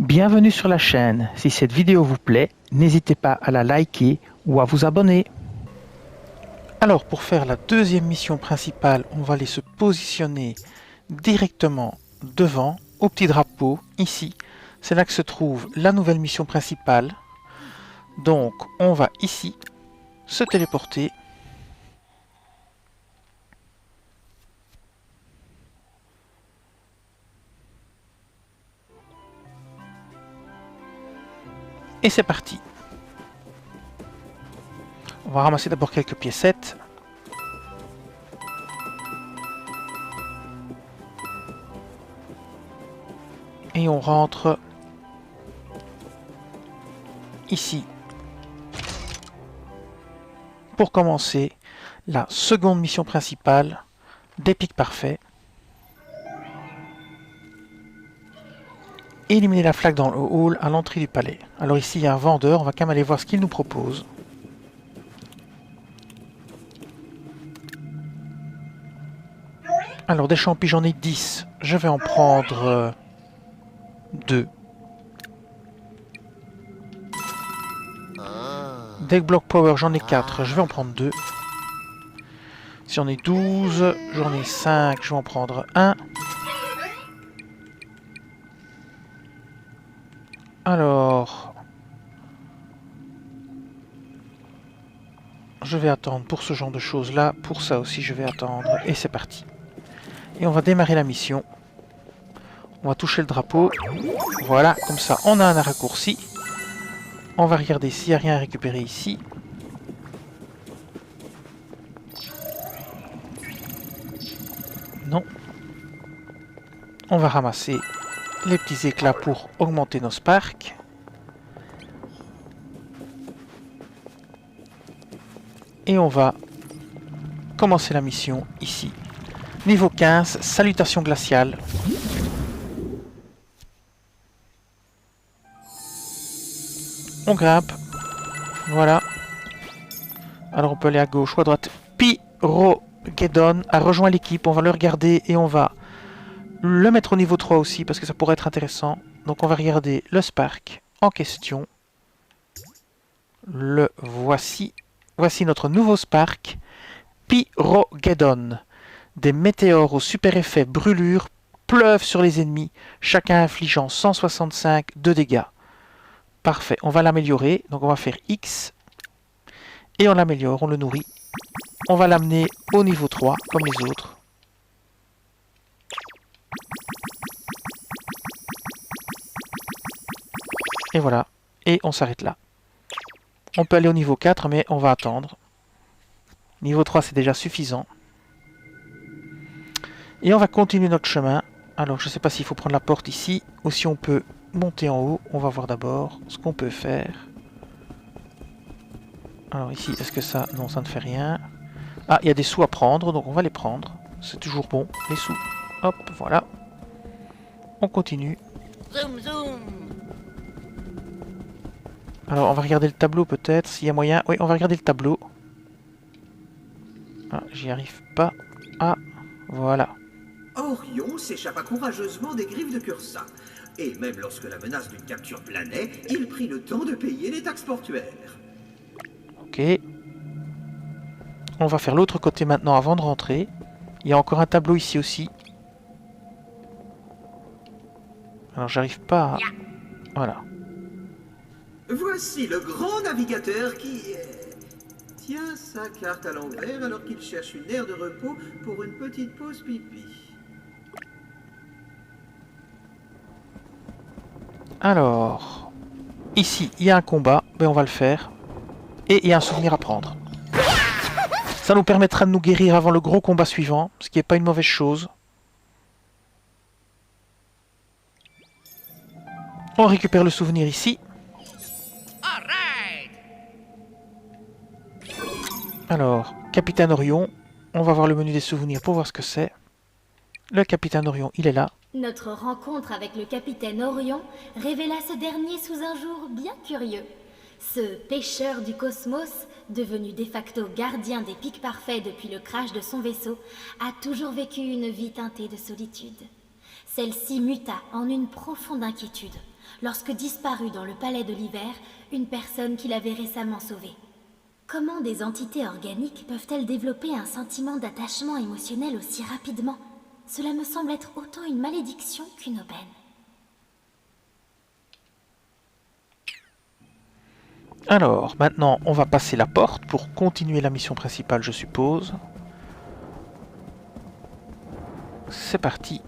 Bienvenue sur la chaîne. Si cette vidéo vous plaît, n'hésitez pas à la liker ou à vous abonner. Alors pour faire la deuxième mission principale, on va aller se positionner directement devant, au petit drapeau, ici. C'est là que se trouve la nouvelle mission principale. Donc on va ici se téléporter. Et c'est parti. On va ramasser d'abord quelques piécettes. Et on rentre ici pour commencer la seconde mission principale des pics parfaits. Éliminer la flaque dans le hall à l'entrée du palais. Alors ici il y a un vendeur, on va quand même aller voir ce qu'il nous propose. Alors des champis j'en ai 10, je vais en prendre 2. Deck Block Power j'en ai 4, je vais en prendre 2. Si j'en ai 12, j'en ai 5, je vais en prendre 1. Alors, je vais attendre pour ce genre de choses là, pour ça aussi je vais attendre, et c'est parti. Et on va démarrer la mission. On va toucher le drapeau, voilà, comme ça on a un raccourci. On va regarder s'il n'y a rien à récupérer ici. Non. On va ramasser les petits éclats pour augmenter nos sparks. Et on va commencer la mission ici. Niveau 15, salutation glaciale. On grimpe. Voilà. Alors on peut aller à gauche ou à droite. Pyrogeddon a rejoint l'équipe. On va le regarder et on va le mettre au niveau 3 aussi parce que ça pourrait être intéressant. Donc on va regarder le Spark en question. Le voici. Voici notre nouveau Spark. Pyrogeddon. Des météores au super effet brûlure pleuvent sur les ennemis, chacun infligeant 165 de dégâts. Parfait, on va l'améliorer. Donc on va faire X. Et on l'améliore, on le nourrit. On va l'amener au niveau 3, comme les autres. Et voilà. Et on s'arrête là. On peut aller au niveau 4, mais on va attendre. Niveau 3, c'est déjà suffisant. Et on va continuer notre chemin. Alors, je ne sais pas s'il faut prendre la porte ici, ou si on peut monter en haut. On va voir d'abord ce qu'on peut faire. Alors ici, est-ce que ça... Non, ça ne fait rien. Ah, il y a des sous à prendre, donc on va les prendre. C'est toujours bon, les sous. Hop, voilà. On continue. Zoom, zoom. Alors, on va regarder le tableau peut-être, s'il y a moyen. Oui, on va regarder le tableau. Ah, j'y arrive pas. Ah, voilà. Orion s'échappa courageusement des griffes de Cursa. Et même lorsque la menace d'une capture planait, il prit le temps de payer les taxes portuaires. Ok. On va faire l'autre côté maintenant avant de rentrer. Il y a encore un tableau ici aussi. Alors j'arrive pas à... Voilà. Voici le grand navigateur qui tient sa carte à l'envers alors qu'il cherche une aire de repos pour une petite pause pipi. Alors... Ici, il y a un combat. Mais on va le faire. Et il y a un souvenir à prendre. Ça nous permettra de nous guérir avant le gros combat suivant. Ce qui n'est pas une mauvaise chose. On récupère le souvenir ici. Alors, Capitaine Orion. On va voir le menu des souvenirs pour voir ce que c'est. Le Capitaine Orion, il est là. Notre rencontre avec le capitaine Orion révéla ce dernier sous un jour bien curieux. Ce pêcheur du cosmos, devenu de facto gardien des pics parfaits depuis le crash de son vaisseau, a toujours vécu une vie teintée de solitude. Celle-ci muta en une profonde inquiétude lorsque disparut dans le palais de l'hiver une personne qui l'avait récemment sauvée. Comment des entités organiques peuvent-elles développer un sentiment d'attachement émotionnel aussi rapidement? Cela me semble être autant une malédiction qu'une aubaine. Alors, maintenant, on va passer la porte pour continuer la mission principale, je suppose. C'est parti.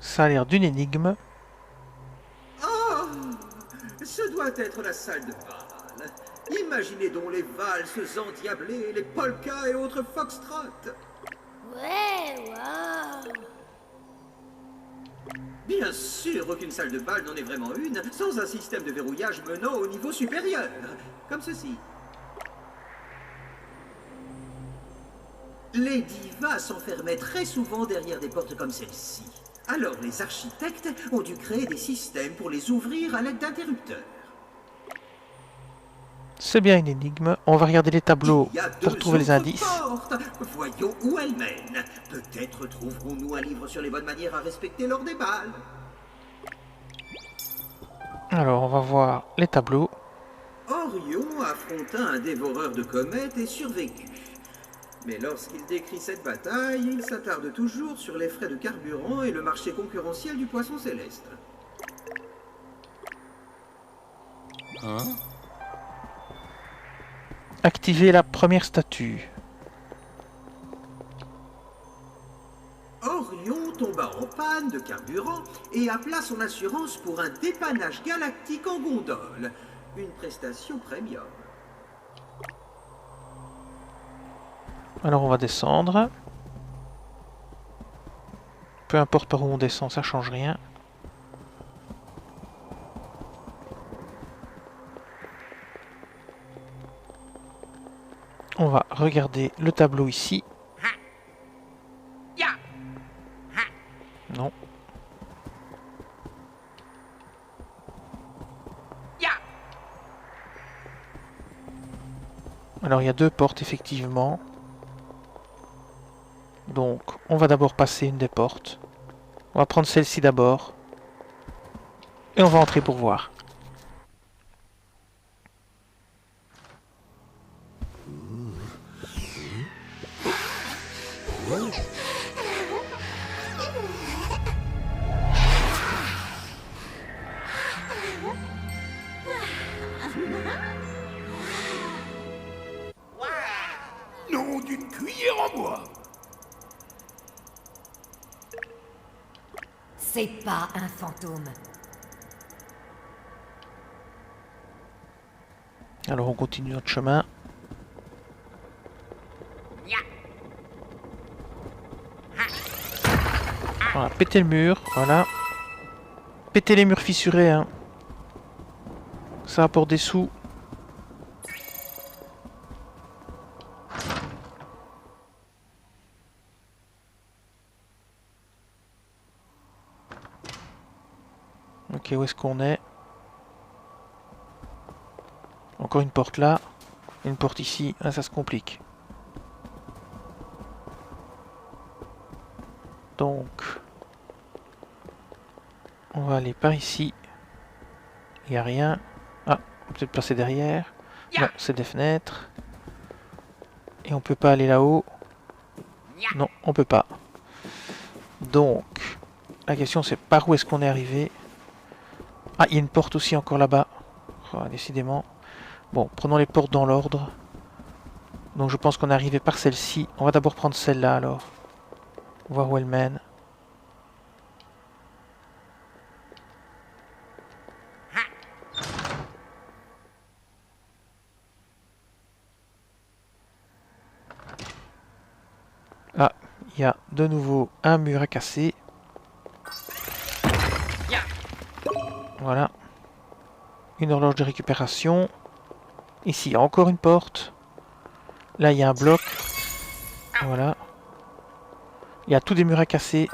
Ça a l'air d'une énigme. Oh, ce doit être la salle de bal. Imaginez donc les valses endiablées, les polkas et autres foxtrots. Ouais, waouh! Bien sûr, aucune salle de bal n'en est vraiment une, sans un système de verrouillage menant au niveau supérieur. Comme ceci. Les divas s'enfermaient très souvent derrière des portes comme celle-ci. Alors les architectes ont dû créer des systèmes pour les ouvrir à l'aide d'interrupteurs. C'est bien une énigme. On va regarder les tableaux Il y a pour deux trouver les autres indices. portes. Voyons où elles mènent. Peut-être trouverons-nous un livre sur les bonnes manières à respecter lors des balles. Alors, on va voir les tableaux. Orion affronta un dévoreur de comètes et survécut. Mais lorsqu'il décrit cette bataille, il s'attarde toujours sur les frais de carburant et le marché concurrentiel du poisson céleste. Activer la première statue. Orion tomba en panne de carburant et appela son assurance pour un dépannage galactique en gondole. Une prestation premium. Alors on va descendre. Peu importe par où on descend, ça change rien. On va regarder le tableau ici. Non. Alors il y a deux portes effectivement. Donc on va d'abord passer une des portes. On va prendre celle-ci d'abord. Et on va entrer pour voir. Nom d'une cuillère en bois. C'est pas un fantôme. Alors on continue notre chemin. Voilà, péter le mur, voilà. Péter les murs fissurés, hein. Ça apporte des sous. Ok, où est-ce qu'on est? Encore une porte là. Une porte ici. Ah, ça se complique. Donc, on va aller par ici. Il n'y a rien. Ah, on peut peut-être passer derrière. Non, c'est des fenêtres. Et on peut pas aller là-haut. Non, on peut pas. Donc, la question c'est par où est-ce qu'on est arrivé? Ah, il y a une porte aussi encore là-bas. Oh, décidément. Bon, prenons les portes dans l'ordre. Donc je pense qu'on est arrivé par celle-ci. On va d'abord prendre celle-là alors. Voir où elle mène. Ah, il y a de nouveau un mur à casser. Voilà. Une horloge de récupération. Ici, il y a encore une porte. Là, il y a un bloc. Voilà. Il y a tous des murs à casser.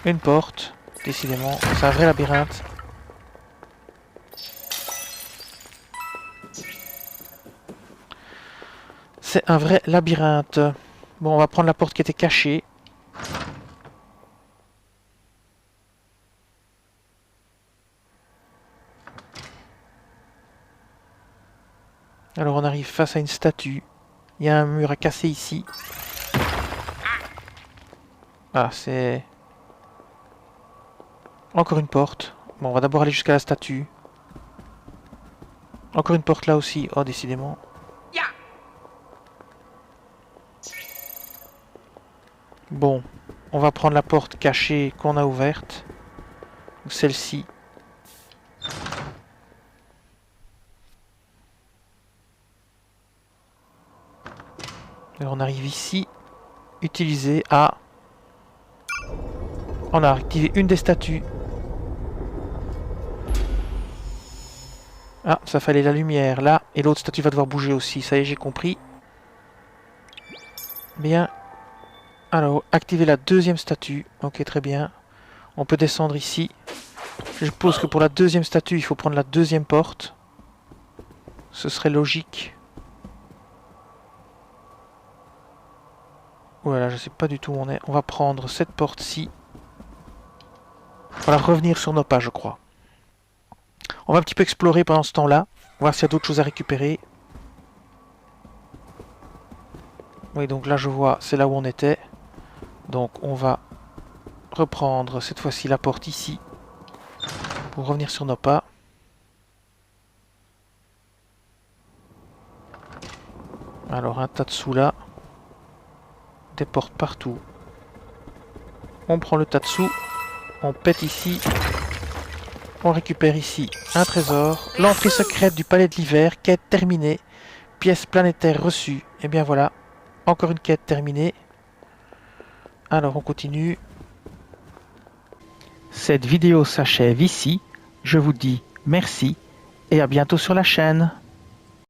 Une porte, décidément, c'est un vrai labyrinthe. C'est un vrai labyrinthe. Bon, on va prendre la porte qui était cachée. Alors on arrive face à une statue. Il y a un mur à casser ici. Ah, c'est... Encore une porte. Bon, on va d'abord aller jusqu'à la statue. Encore une porte là aussi. Oh, décidément. Bon, on va prendre la porte cachée qu'on a ouverte. Celle-ci. Et on arrive ici. Utiliser à... On a activé une des statues. Ah, ça fallait la lumière là. Et l'autre statue va devoir bouger aussi. Ça y est, j'ai compris. Bien. Alors, activer la deuxième statue. Ok, très bien. On peut descendre ici. Je suppose que pour la deuxième statue, il faut prendre la deuxième porte. Ce serait logique. Voilà, je sais pas du tout où on est. On va prendre cette porte-ci. On va revenir sur nos pas, je crois. On va un petit peu explorer pendant ce temps-là. Voir s'il y a d'autres choses à récupérer. Oui, donc là, je vois, c'est là où on était. Donc, on va reprendre cette fois-ci la porte ici. Pour revenir sur nos pas. Alors, un tas de sous là. Des portes partout. On prend le tas de sous. On pète ici. On récupère ici un trésor. L'entrée secrète du palais de l'hiver. Quête terminée. Pièce planétaire reçue. Et bien voilà. Encore une quête terminée. Alors on continue. Cette vidéo s'achève ici. Je vous dis merci et à bientôt sur la chaîne.